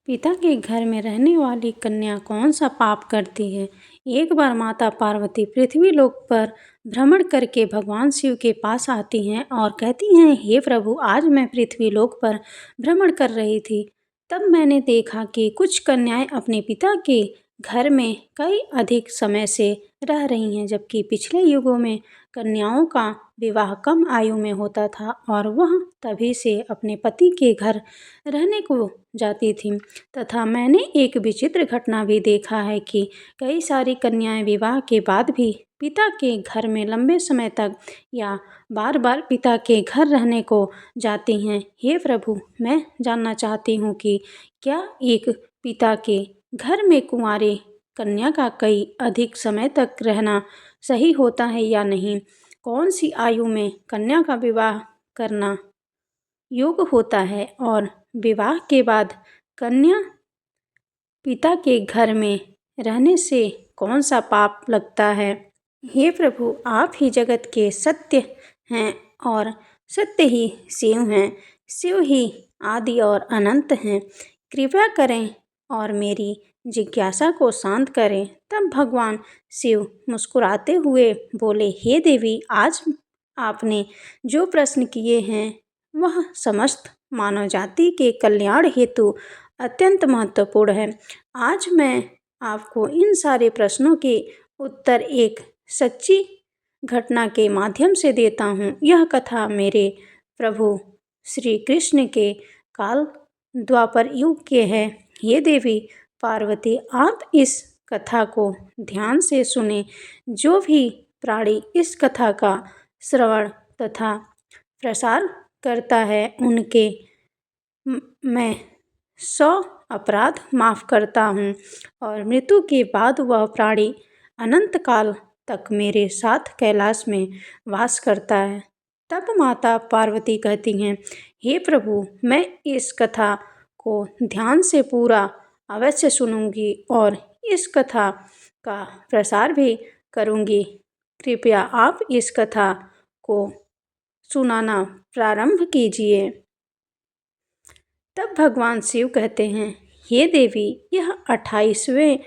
पिता के घर में रहने वाली कन्या कौन सा पाप करती है। एक बार माता पार्वती पृथ्वी लोक पर भ्रमण करके भगवान शिव के पास आती हैं और कहती हैं, हे प्रभु, आज मैं पृथ्वी लोक पर भ्रमण कर रही थी। तब मैंने देखा कि कुछ कन्याएं अपने पिता के घर में कई अधिक समय से रह रही हैं, जबकि पिछले युगों में कन्याओं का विवाह कम आयु में होता था और वह तभी से अपने पति के घर रहने को जाती थीं। तथा मैंने एक विचित्र घटना भी देखा है कि कई सारी कन्याएं विवाह के बाद भी पिता के घर में लंबे समय तक या बार बार पिता के घर रहने को जाती हैं। हे प्रभु, मैं जानना चाहती हूँ कि क्या एक पिता के घर में कुंवारी कन्या का कई अधिक समय तक रहना सही होता है या नहीं। कौन सी आयु में कन्या का विवाह करना योग्य होता है और विवाह के बाद कन्या पिता के घर में रहने से कौन सा पाप लगता है। हे प्रभु, आप ही जगत के सत्य हैं और सत्य ही शिव हैं। शिव ही आदि और अनंत हैं। कृपया करें और मेरी जिज्ञासा को शांत करें। तब भगवान शिव मुस्कुराते हुए बोले, हे देवी, आज आपने जो प्रश्न किए हैं वह समस्त मानव जाति के कल्याण हेतु अत्यंत महत्वपूर्ण है। आज मैं आपको इन सारे प्रश्नों के उत्तर एक सच्ची घटना के माध्यम से देता हूँ। यह कथा मेरे प्रभु श्री कृष्ण के काल द्वापर युग के है। हे देवी पार्वती, आप इस कथा को ध्यान से सुने। जो भी प्राणी इस कथा का श्रवण तथा प्रसार करता है उनके मैं 100 अपराध माफ़ करता हूँ और मृत्यु के बाद वह प्राणी अनंत काल तक मेरे साथ कैलाश में वास करता है। तब माता पार्वती कहती हैं, हे प्रभु, मैं इस कथा को ध्यान से पूरा अवश्य सुनूंगी और इस कथा का प्रसार भी करूंगी। कृपया आप इस कथा को सुनाना प्रारंभ कीजिए। तब भगवान शिव कहते हैं, हे देवी, यह 28वें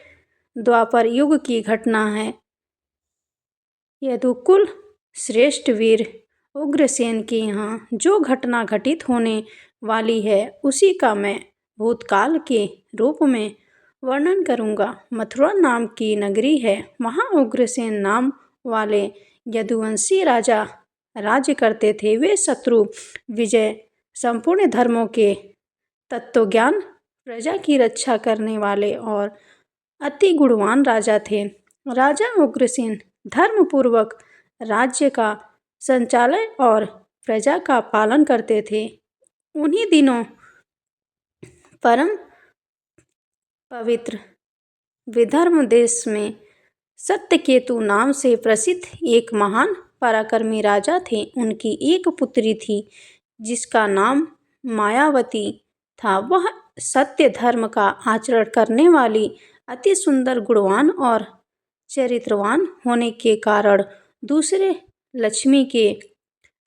द्वापर युग की घटना है। यदुकुल श्रेष्ठ वीर उग्रसेन के यहाँ जो घटना घटित होने वाली है उसी का मैं भूतकाल के रूप में वर्णन करूँगा। मथुरा नाम की नगरी है। वहाँ उग्रसेन नाम वाले यदुवंशी राजा राज्य करते थे। वे शत्रु विजय, संपूर्ण धर्मों के तत्वज्ञान, प्रजा की रक्षा करने वाले और अति गुणवान राजा थे। राजा उग्रसेन धर्मपूर्वक राज्य का संचालन और प्रजा का पालन करते थे। उन्हीं दिनों परम पवित्र विदर्भ देश में सत्यकेतु नाम से प्रसिद्ध एक महान पराक्रमी राजा थे। उनकी एक पुत्री थी जिसका नाम मायावती था। वह सत्य धर्म का आचरण करने वाली, अति सुंदर, गुणवान और चरित्रवान होने के कारण दूसरे लक्ष्मी के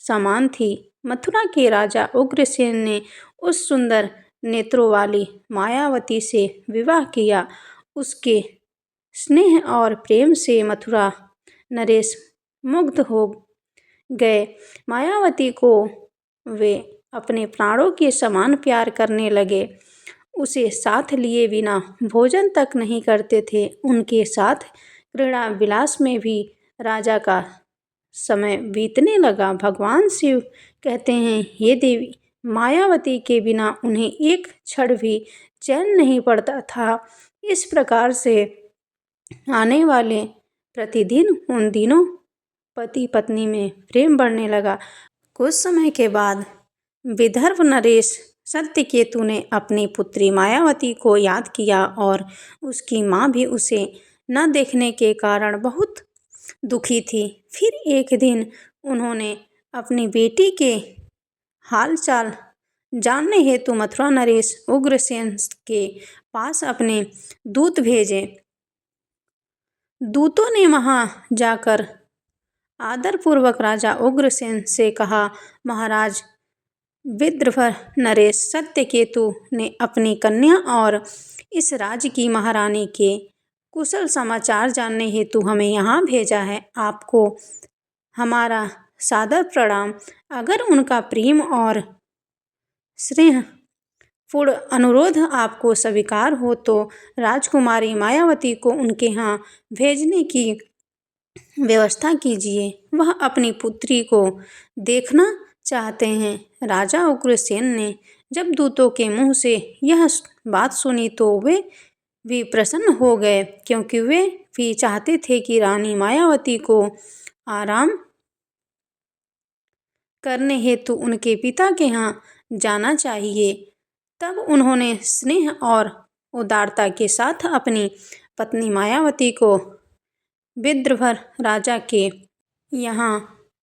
समान थी। मथुरा के राजा उग्रसेन ने उस सुंदर नेत्रों वाली मायावती से विवाह किया। उसके स्नेह और प्रेम से मथुरा नरेश मुग्ध हो गए। मायावती को वे अपने प्राणों के समान प्यार करने लगे। उसे साथ लिए बिना भोजन तक नहीं करते थे। उनके साथ क्रीड़ा विलास में भी राजा का समय बीतने लगा। भगवान शिव कहते हैं, हे देवी, मायावती के बिना उन्हें एक क्षण भी चैन नहीं पड़ता था। इस प्रकार से आने वाले प्रतिदिन उन दिनों पति पत्नी में प्रेम बढ़ने लगा। कुछ समय के बाद विदर्भ नरेश सत्यकेतु ने अपनी पुत्री मायावती को याद किया और उसकी माँ भी उसे न देखने के कारण बहुत दुखी थी। फिर एक दिन उन्होंने अपनी बेटी के हालचाल जानने हेतु मथुरा नरेश उग्रसेन के पास अपने दूत भेजे। दूतों ने वहां जाकर आदरपूर्वक राजा उग्रसेन से कहा, महाराज, विद्रभर नरेश सत्यकेतु ने अपनी कन्या और इस राज्य की महारानी के कुशल समाचार जानने हेतु हमें यहाँ भेजा है। आपको हमारा सादर प्रणाम। अगर उनका प्रेम और स्नेहपूर्ण अनुरोध आपको स्वीकार हो तो राजकुमारी मायावती को उनके यहाँ भेजने की व्यवस्था कीजिए। वह अपनी पुत्री को देखना चाहते हैं। राजा उग्रसेन ने जब दूतों के मुंह से यह बात सुनी तो वे भी प्रसन्न हो गए, क्योंकि वे भी चाहते थे कि रानी मायावती को आराम करने हेतु उनके पिता के यहाँ जाना चाहिए। तब उन्होंने स्नेह और उदारता के साथ अपनी पत्नी मायावती को विद्रभर राजा के यहाँ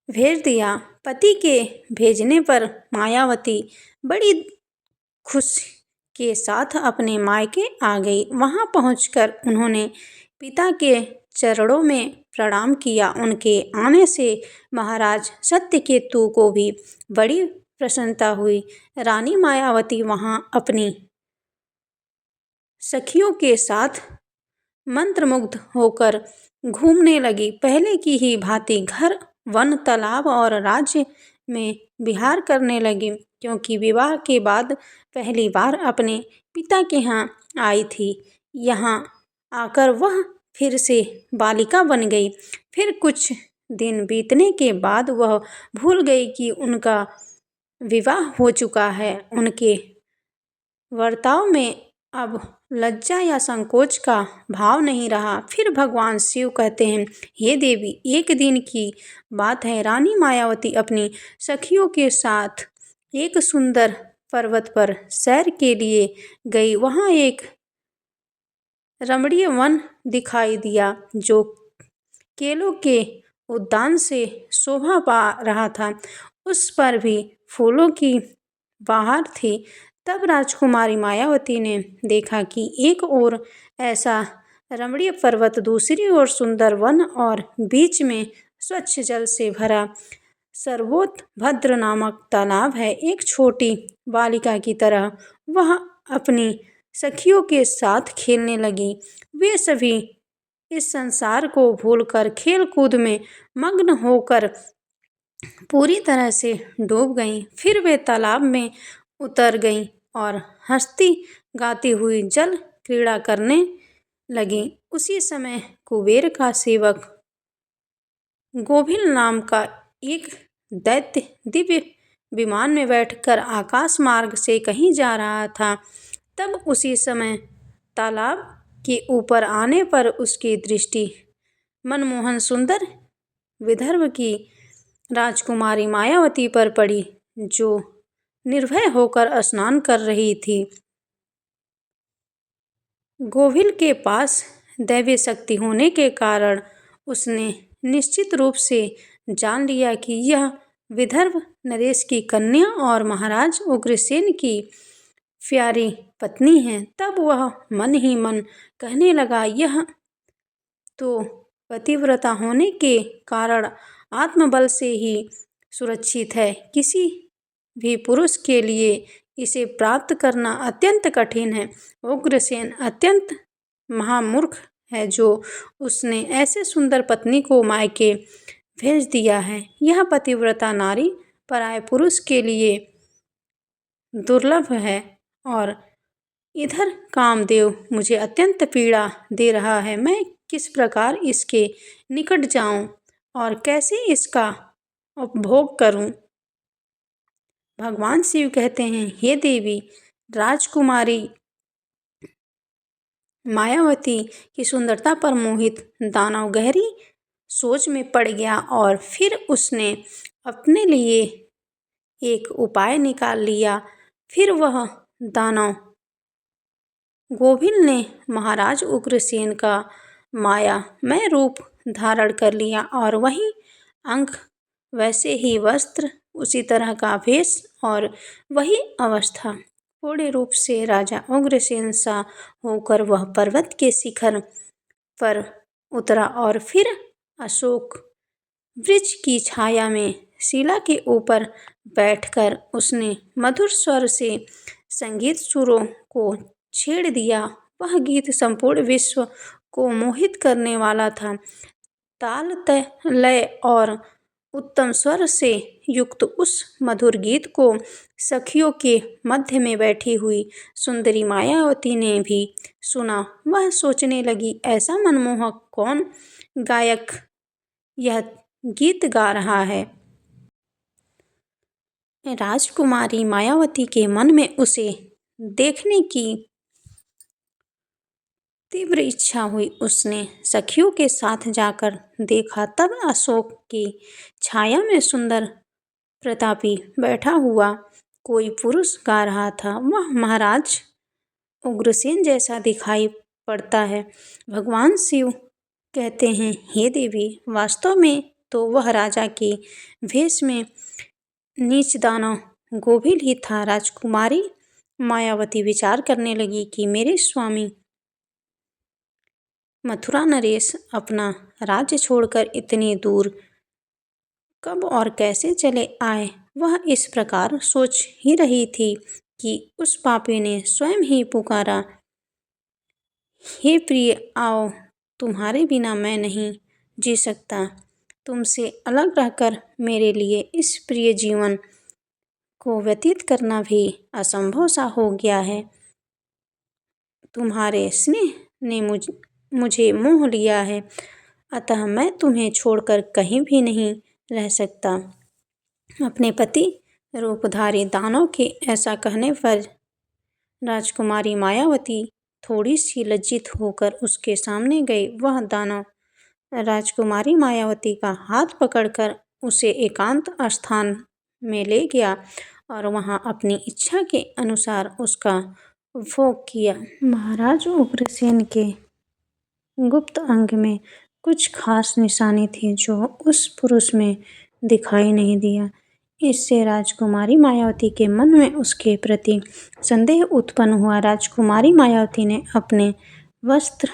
भेज दिया। पति के भेजने पर मायावती बड़ी खुशी के साथ अपने मायके आ गई। वहाँ पहुंचकर उन्होंने पिता के चरणों में प्रणाम किया। उनके आने से महाराज सत्यकेतु को भी बड़ी प्रसन्नता हुई। रानी मायावती वहाँ अपनी सखियों के साथ मंत्रमुग्ध होकर घूमने लगी। पहले की ही भांति घर, वन, तालाब और राज्य में विहार करने लगी, क्योंकि विवाह के बाद पहली बार अपने पिता के यहाँ आई थी। यहाँ आकर वह फिर से बालिका बन गई। फिर कुछ दिन बीतने के बाद वह भूल गई कि उनका विवाह हो चुका है। उनके वर्ताव में अब लज्जा या संकोच का भाव नहीं रहा। फिर भगवान शिव कहते हैं, हे देवी, एक दिन की बात है। रानी मायावती अपनी सखियों के साथ एक सुंदर पर्वत पर सैर के लिए गई। वहाँ एक रमणीय वन दिखाई दिया, जो केलों के उद्यान से शोभा पा रहा था। उस पर भी फूलों की बहार थी। तब राजकुमारी मायावती ने देखा कि एक ओर ऐसा रमणीय पर्वत, दूसरी ओर सुंदर वन और बीच में स्वच्छ जल से भरा सरबोतभद्र नामक तालाब है। एक छोटी बालिका की तरह वह अपनी सखियों के साथ खेलने लगी। वे सभी इस संसार को भूलकर खेल कूद में मग्न होकर पूरी तरह से डूब गईं। फिर वे तालाब में उतर गईं और हंसती गाती हुई जल क्रीड़ा करने लगीं। उसी समय कुबेर का सेवक गोभिल नाम का एक दैत्य दिव्य विमान में बैठकर आकाश मार्ग से कहीं जा रहा था। तब उसी समय तालाब के ऊपर आने पर उसकी दृष्टि मनमोहन सुंदर विदर्भ की राजकुमारी मायावती पर पड़ी, जो निर्भय होकर स्नान कर रही थी। गोभिल के पास दैवीय शक्ति होने के कारण उसने निश्चित रूप से जान लिया कि यह विदर्भ नरेश की कन्या और महाराज उग्रसेन की प्यारी पत्नी है। तब वह मन ही मन कहने लगा, यह तो पतिव्रता होने के कारण आत्मबल से ही सुरक्षित है। किसी भी पुरुष के लिए इसे प्राप्त करना अत्यंत कठिन है। उग्रसेन अत्यंत महामूर्ख है, जो उसने ऐसे सुंदर पत्नी को मायके भेज दिया है। यह पतिव्रता नारी पराये पुरुष के लिए दुर्लभ है। और इधर कामदेव मुझे अत्यंत पीड़ा दे रहा है। मैं किस प्रकार इसके निकट जाऊं और कैसे इसका उपभोग करूं? भगवान शिव कहते हैं, हे देवी, राजकुमारी मायावती की सुंदरता पर मोहित दानव गहरी सोच में पड़ गया और फिर उसने अपने लिए एक उपाय निकाल लिया। फिर वह दानव गोभिल ने महाराज उग्रसेन का मायामय रूप धारण कर लिया और वही अंग, वैसे ही वस्त्र, उसी तरह का भेष और वही अवस्था। पूर्ण रूप से राजा उग्रसेन सा होकर वह पर्वत के शिखर पर उतरा और फिर अशोक वृक्ष की छाया में शिला के ऊपर बैठकर उसने मधुर स्वर से संगीत सुरों को छेड़ दिया। वह गीत संपूर्ण विश्व को मोहित करने वाला था। ताल, लय और उत्तम स्वर से युक्त उस मधुर गीत को सखियों के मध्य में बैठी हुई सुंदरी मायावती ने भी सुना। वह सोचने लगी, ऐसा मनमोहक कौन गायक यह गीत गा रहा है। राजकुमारी मायावती के मन में उसे देखने की तीव्र इच्छा हुई। उसने सखियों के साथ जाकर देखा, तब अशोक की छाया में सुंदर प्रतापी बैठा हुआ कोई पुरुष गा रहा था। वह महाराज उग्रसेन जैसा दिखाई पड़ता है। भगवान शिव कहते हैं, हे देवी, वास्तव में तो वह राजा के भेष में नीच दानव गोभिल ही था। राजकुमारी मायावती विचार करने लगी कि मेरे स्वामी मथुरा नरेश अपना राज्य छोड़कर इतनी दूर कब और कैसे चले आए। वह इस प्रकार सोच ही रही थी कि उस पापी ने स्वयं ही पुकारा, हे प्रिय, आओ, तुम्हारे बिना मैं नहीं जी सकता। तुमसे अलग रहकर मेरे लिए इस प्रिय जीवन को व्यतीत करना भी असंभव सा हो गया है। तुम्हारे स्नेह ने मुझे मोह लिया है, अतः मैं तुम्हें छोड़कर कहीं भी नहीं रह सकता। अपने पति रूपधारी दानव के ऐसा कहने पर राजकुमारी मायावती थोड़ी सी लज्जित होकर उसके सामने गई। वह दानव राजकुमारी मायावती का हाथ पकड़कर उसे एकांत स्थान में ले गया और वहाँ अपनी इच्छा के अनुसार उसका भोग किया। महाराज उग्रसेन के गुप्त अंग में कुछ खास निशानी थी जो उस पुरुष में दिखाई नहीं दिया। इससे राजकुमारी मायावती के मन में उसके प्रति संदेह उत्पन्न हुआ। राजकुमारी मायावती ने अपने वस्त्र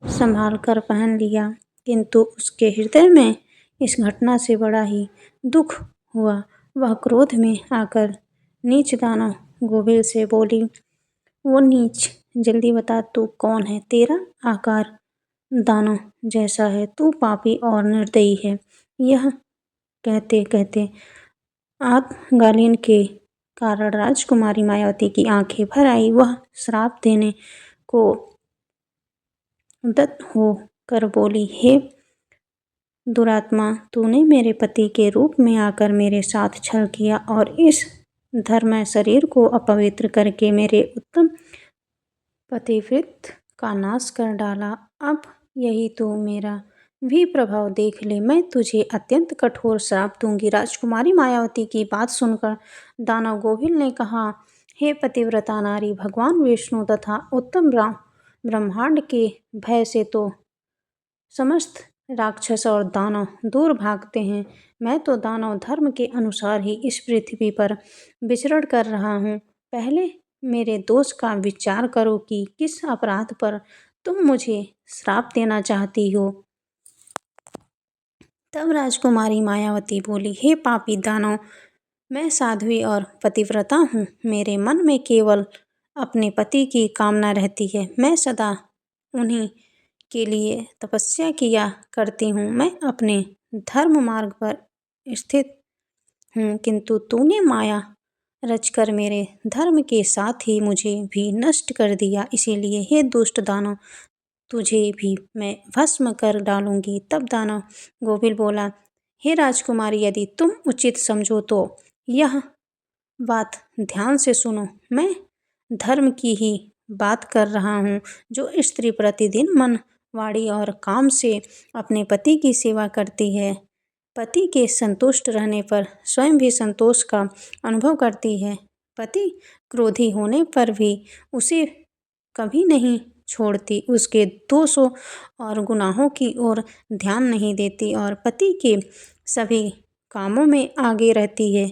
संभाल कर पहन लिया, किंतु उसके हृदय में इस घटना से बड़ा ही दुख हुआ। वह क्रोध में आकर नीच दानव गोभिल से बोली, वो नीच, जल्दी बता तू कौन है। तेरा आकार दानव जैसा है, तू पापी और निर्दयी है। यह कहते कहते आत्मगालिन के कारण राजकुमारी मायावती की आंखें भर आई। वह श्राप देने को उद्यत होकर बोली, हे दुरात्मा, तूने मेरे पति के रूप में आकर मेरे साथ छल किया और इस धर्ममय शरीर को अपवित्र करके मेरे उत्तम पतिव्रत का नाश कर डाला। अब यही तो मेरा भी प्रभाव देख ले, मैं तुझे अत्यंत कठोर श्राप दूंगी। राजकुमारी मायावती की बात सुनकर दानव गोभिल ने कहा, हे पतिव्रता नारी, भगवान विष्णु तथा उत्तम ब्रह्मांड के भय से तो समस्त राक्षस और दानव दूर भागते हैं। मैं तो दानव धर्म के अनुसार ही इस पृथ्वी पर विचरण कर रहा हूँ। पहले मेरे दोष का विचार करो कि किस अपराध पर तुम मुझे श्राप देना चाहती हो। तब राजकुमारी मायावती बोली, हे पापी दानव, मैं साध्वी और पतिव्रता हूँ। मेरे मन में केवल अपने पति की कामना रहती है। मैं सदा उन्हीं के लिए तपस्या किया करती हूँ। मैं अपने धर्म मार्ग पर स्थित हूँ, किंतु तूने माया रचकर मेरे धर्म के साथ ही मुझे भी नष्ट कर दिया। इसीलिए हे दुष्ट दानव, तुझे भी मैं भस्म कर डालूंगी। तब दानव गोभिल बोला, हे राजकुमारी, यदि तुम उचित समझो तो यह बात ध्यान से सुनो। मैं धर्म की ही बात कर रहा हूँ। जो स्त्री प्रतिदिन मन, वाणी और काम से अपने पति की सेवा करती है, पति के संतुष्ट रहने पर स्वयं भी संतोष का अनुभव करती है, पति क्रोधी होने पर भी उसे कभी नहीं छोड़ती, उसके दोषों और गुनाहों की ओर ध्यान नहीं देती और पति के सभी कामों में आगे रहती है,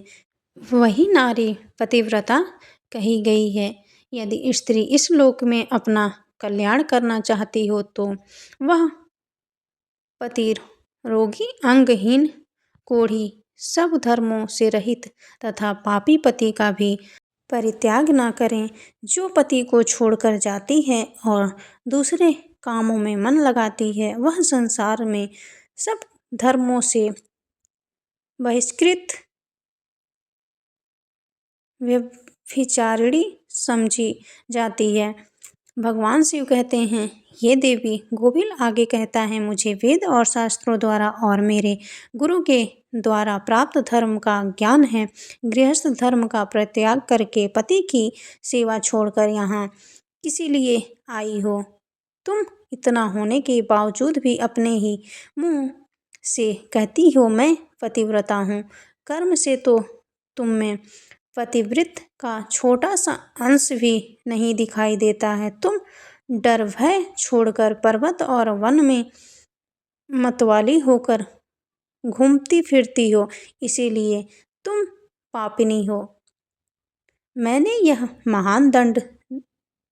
वही नारी पतिव्रता कही गई है। यदि स्त्री इस लोक में अपना कल्याण करना चाहती हो तो वह पति रोगी, अंगहीन, कोढ़ी, सब धर्मों से रहित तथा पापी पति का भी परित्याग न करें। जो पति को छोड़कर जाती है और दूसरे कामों में मन लगाती है, वह संसार में सब धर्मों से बहिष्कृत व्यभिचारिणी समझी जाती है। भगवान शिव कहते हैं, हे देवी, गोविल आगे कहता है, मुझे वेद और शास्त्रों द्वारा और मेरे गुरु के द्वारा प्राप्त धर्म का ज्ञान है। गृहस्थ धर्म का परित्याग करके पति की सेवा छोड़कर यहाँ किसी लिए आई हो? तुम इतना होने के बावजूद भी अपने ही मुंह से कहती हो मैं पतिव्रता हूँ। कर्म से तो तुम में पतिव्रत का छोटा सा अंश भी नहीं दिखाई देता है। तुम डर भय छोड़कर पर्वत और वन में मतवाली होकर घूमती फिरती हो, इसीलिए तुम पापिनी हो। मैंने यह महान दंड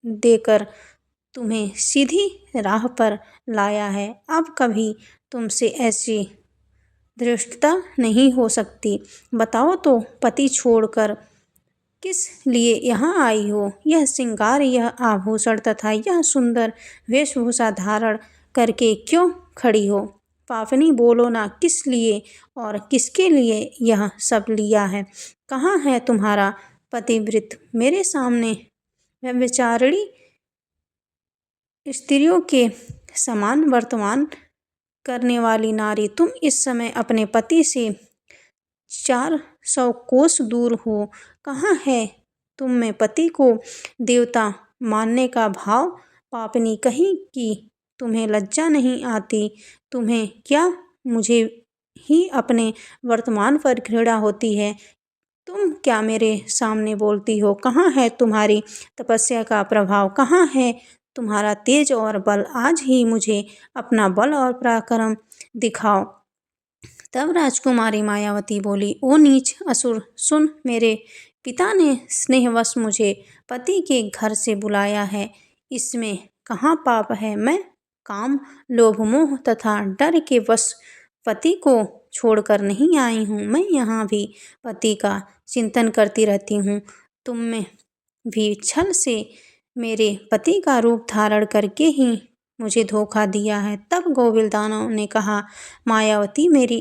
देकर तुम्हें सीधी राह पर लाया है। अब कभी तुमसे ऐसी धृष्टता नहीं हो सकती। बताओ तो, पति छोड़कर किस लिए यहाँ आई हो? यह श्रृंगार, यह आभूषण तथा यह सुंदर वेशभूषा धारण करके क्यों खड़ी हो? पापनी, बोलो ना, किस लिए और किसके लिए यह सब लिया है? कहाँ है तुम्हारा पतिव्रत? मेरे सामने व्यभिचारिणी स्त्रियों के समान वर्तमान करने वाली नारी, तुम इस समय अपने पति से 400 कोस दूर हो। कहाँ है तुम में पति को देवता मानने का भाव? पापनी कहीं की, तुम्हें लज्जा नहीं आती? तुम्हें क्या मुझे ही अपने वर्तमान पर घृणा होती है? तुम क्या मेरे सामने बोलती हो? कहाँ है तुम्हारी तपस्या का प्रभाव? कहाँ है तुम्हारा तेज और बल? आज ही मुझे अपना बल और पराक्रम दिखाओ। तब राजकुमारी मायावती बोली, ओ नीच असुर, सुन, मेरे पिता ने स्नेहवश मुझे पति के घर से बुलाया है। इसमें कहाँ पाप है? मैं काम, लोभ, मोह तथा डर के वश पति को छोड़कर नहीं आई हूँ। मैं यहाँ भी पति का चिंतन करती रहती हूँ। तुम में भी छल से मेरे पति का रूप धारण करके ही मुझे धोखा दिया है। तब गोविल दानव ने कहा, मायावती, मेरी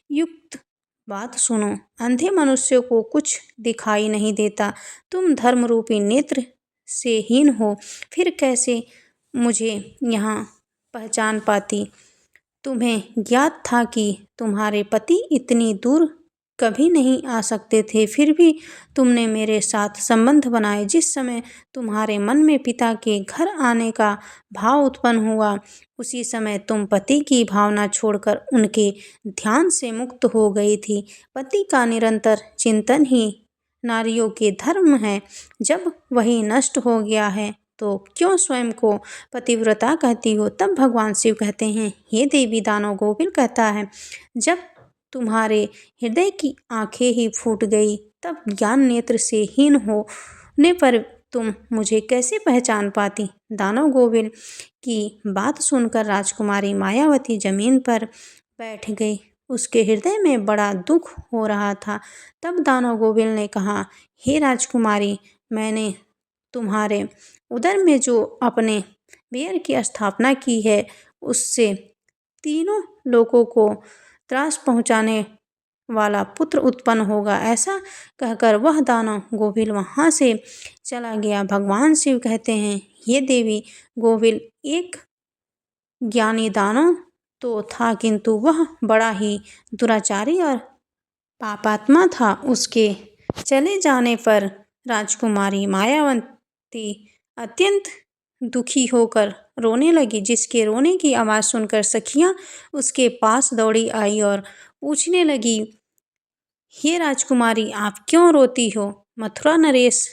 युक्त बात सुनो। अंधे मनुष्य को कुछ दिखाई नहीं देता। तुम धर्मरूपी नेत्र से हीन हो, फिर कैसे मुझे यहाँ पहचान पाती? तुम्हें ज्ञात था कि तुम्हारे पति इतनी दूर कभी नहीं आ सकते थे, फिर भी तुमने मेरे साथ संबंध बनाए। जिस समय तुम्हारे मन में पिता के घर आने का भाव उत्पन्न हुआ, उसी समय तुम पति की भावना छोड़कर उनके ध्यान से मुक्त हो गई थी। पति का निरंतर चिंतन ही नारियों के धर्म है। जब वही नष्ट हो गया है तो क्यों स्वयं को पतिव्रता कहती हो? तब भगवान शिव कहते हैं, हे देवी, दानव गोविल कहता है, जब तुम्हारे हृदय की आंखें ही फूट गई, तब ज्ञान नेत्र से हीन होने पर तुम मुझे कैसे पहचान पाती? दानव गोविल की बात सुनकर राजकुमारी मायावती जमीन पर बैठ गई। उसके हृदय में बड़ा दुख हो रहा था। तब दानव गोविल ने कहा, हे राजकुमारी, मैंने तुम्हारे उदर में जो अपने बेर की स्थापना की है, उससे तीनों लोगों को त्रास पहुंचाने वाला पुत्र उत्पन्न होगा। ऐसा कहकर वह दानव गोविल वहां से चला गया। भगवान शिव कहते हैं, ये देवी, गोविल एक ज्ञानी दानव तो था, किंतु वह बड़ा ही दुराचारी और पापात्मा था। उसके चले जाने पर राजकुमारी मायावती अत्यंत दुखी होकर रोने लगी। जिसके रोने की आवाज़ सुनकर सखियाँ उसके पास दौड़ी आई और पूछने लगी, हे राजकुमारी, आप क्यों रोती हो? मथुरा नरेश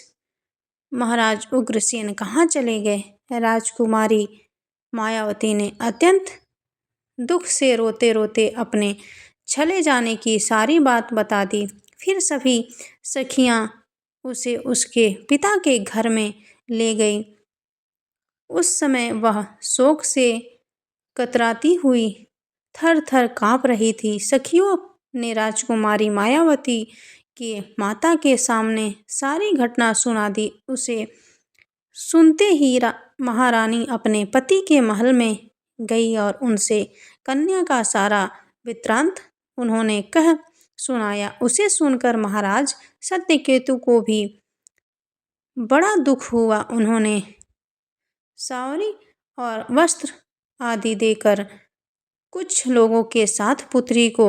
महाराज उग्रसेन कहाँ चले गए? राजकुमारी मायावती ने अत्यंत दुख से रोते रोते अपने चले जाने की सारी बात बता दी। फिर सभी सखियाँ उसे उसके पिता के घर में ले गई। उस समय वह शोक से कतराती हुई थर थर काँप रही थी। सखियों ने राजकुमारी मायावती के माता के सामने सारी घटना सुना दी। उसे सुनते ही महारानी अपने पति के महल में गई और उनसे कन्या का सारा वृत्तांत उन्होंने कह सुनाया। उसे सुनकर महाराज सत्यकेतु को भी बड़ा दुख हुआ। उन्होंने सावरी और वस्त्र आदि देकर कुछ लोगों के साथ पुत्री को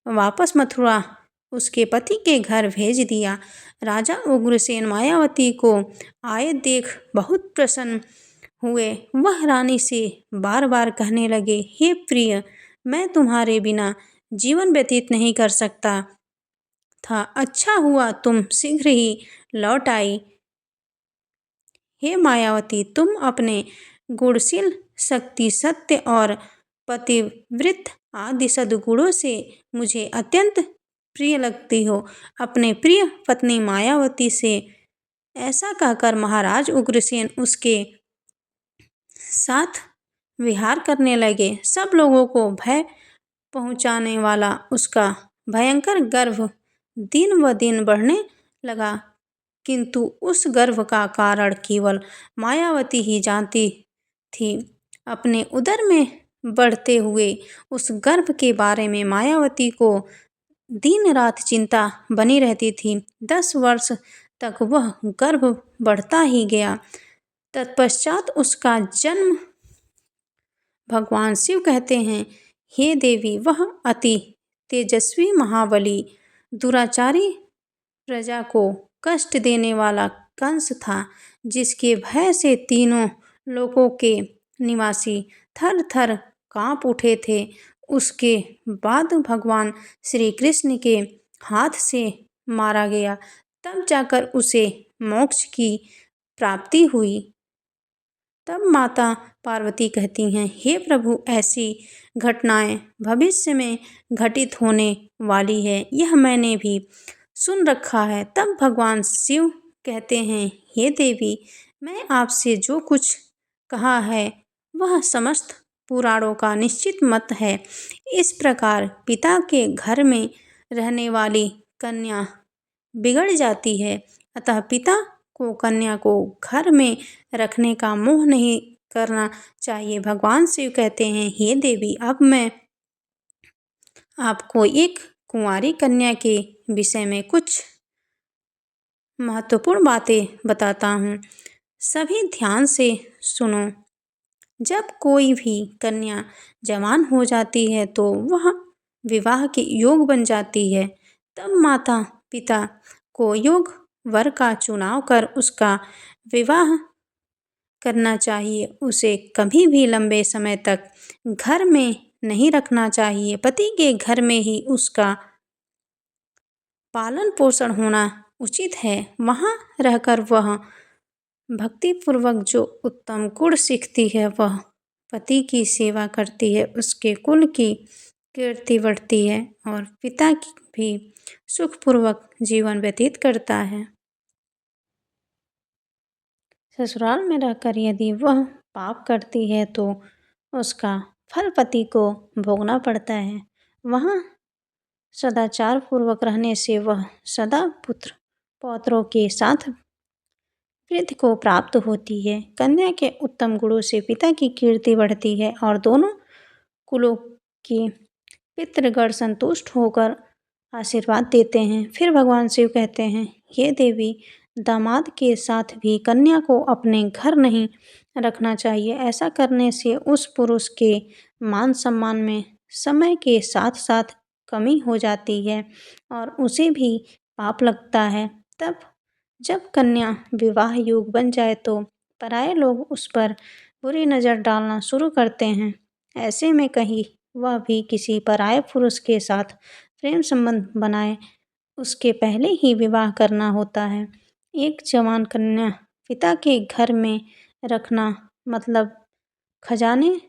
वापस मथुरा उसके पति के घर भेज दिया। राजा उग्रसेन मायावती को आए देख बहुत प्रसन्न हुए। वह रानी से बार बार कहने लगे, हे प्रिय, मैं तुम्हारे बिना जीवन व्यतीत नहीं कर सकता था। अच्छा हुआ तुम शीघ्र ही लौट आई। हे मायावती, तुम अपने गुणशील, शक्ति, सत्य और पतिव्रत आदि सद्गुणों से मुझे अत्यंत प्रिय लगती हो। अपने प्रिय पत्नी मायावती से ऐसा कहकर महाराज उग्रसेन उसके साथ विहार करने लगे। सब लोगों को भय पहुंचाने वाला उसका भयंकर गर्व दिन व दिन बढ़ने लगा, किंतु उस गर्व का कारण केवल मायावती ही जानती थी। अपने उदर में बढ़ते हुए उस गर्व के बारे में मायावती को दिन रात चिंता बनी रहती थी। 10 वर्ष तक वह गर्व बढ़ता ही गया। तत्पश्चात उसका जन्म। भगवान शिव कहते हैं, हे देवी, वह अति तेजस्वी महाबली दुराचारी प्रजा को कष्ट देने वाला कंस था, जिसके भय से तीनों लोकों के निवासी थर थर कांप उठे थे। उसके बाद भगवान श्री कृष्ण के हाथ से मारा गया, तब जाकर उसे मोक्ष की प्राप्ति हुई। तब माता पार्वती कहती हैं, हे प्रभु, ऐसी घटनाएं भविष्य में घटित होने वाली है, यह मैंने भी सुन रखा है। तब भगवान शिव कहते हैं, हे देवी, मैं आपसे जो कुछ कहा है वह समस्त पुराणों का निश्चित मत है। इस प्रकार पिता के घर में रहने वाली कन्या बिगड़ जाती है, अतः पिता को कन्या को घर में रखने का मोह नहीं करना चाहिए। भगवान शिव कहते हैं, हे देवी, अब मैं आपको एक कुंवारी कन्या के विषय में कुछ महत्वपूर्ण बातें बताता हूँ। सभी ध्यान से सुनो। जब कोई भी कन्या जवान हो जाती है तो वह विवाह के योग बन जाती है। तब माता पिता को योग वर का चुनाव कर उसका विवाह करना चाहिए। उसे कभी भी लंबे समय तक घर में नहीं रखना चाहिए। पति के घर में ही उसका पालन पोषण होना उचित है। वहाँ रहकर वह भक्तिपूर्वक जो उत्तम गुण सीखती है, वह पति की सेवा करती है, उसके कुल की कीर्ति बढ़ती है और पिता की भी सुखपूर्वक जीवन व्यतीत करता है। ससुराल में रहकर यदि वह पाप करती है तो उसका फल पति को भोगना पड़ता है। वहाँ सदाचार पूर्वक रहने से वह सदा पुत्र पौत्रों के साथ वृद्धि को प्राप्त होती है। कन्या के उत्तम गुणों से पिता की कीर्ति बढ़ती है और दोनों कुलों के पितृगण संतुष्ट होकर आशीर्वाद देते हैं। फिर भगवान शिव कहते हैं, हे देवी, दामाद के साथ भी कन्या को अपने घर नहीं रखना चाहिए। ऐसा करने से उस पुरुष के मान सम्मान में समय के साथ साथ कमी हो जाती है और उसे भी पाप लगता है। तब जब कन्या विवाह योग्य बन जाए तो पराये लोग उस पर बुरी नज़र डालना शुरू करते हैं। ऐसे में कहीं वह भी किसी पराये पुरुष के साथ प्रेम संबंध बनाए, उसके पहले ही विवाह करना होता है। एक जवान कन्या पिता के घर में रखना मतलब खजाने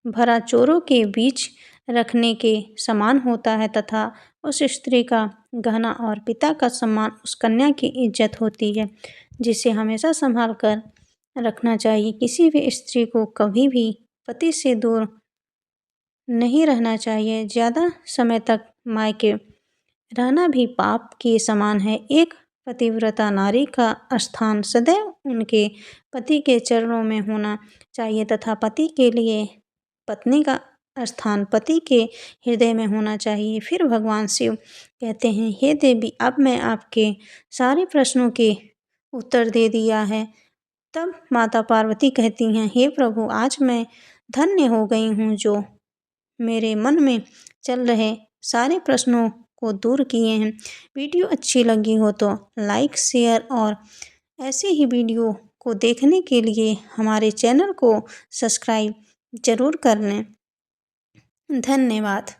भरा चोरों के बीच रखने के समान होता है तथा उस स्त्री का गहना और पिता का सम्मान उस कन्या की इज्जत होती है, जिसे हमेशा संभाल कर रखना चाहिए। किसी भी स्त्री को कभी भी पति से दूर नहीं रहना चाहिए। ज़्यादा समय तक मायके रहना भी पाप के समान है। एक पतिव्रता नारी का स्थान सदैव उनके पति के चरणों में होना चाहिए तथा पति के लिए पत्नी का स्थान पति के हृदय में होना चाहिए। फिर भगवान शिव कहते हैं, हे देवी, अब मैं आपके सारे प्रश्नों के उत्तर दे दिया है। तब माता पार्वती कहती हैं, हे प्रभु, आज मैं धन्य हो गई हूँ जो मेरे मन में चल रहे सारे प्रश्नों को दूर किए हैं। वीडियो अच्छी लगी हो तो लाइक, शेयर और ऐसे ही वीडियो को देखने के लिए हमारे चैनल को सब्सक्राइब ज़रूर कर लें। धन्यवाद।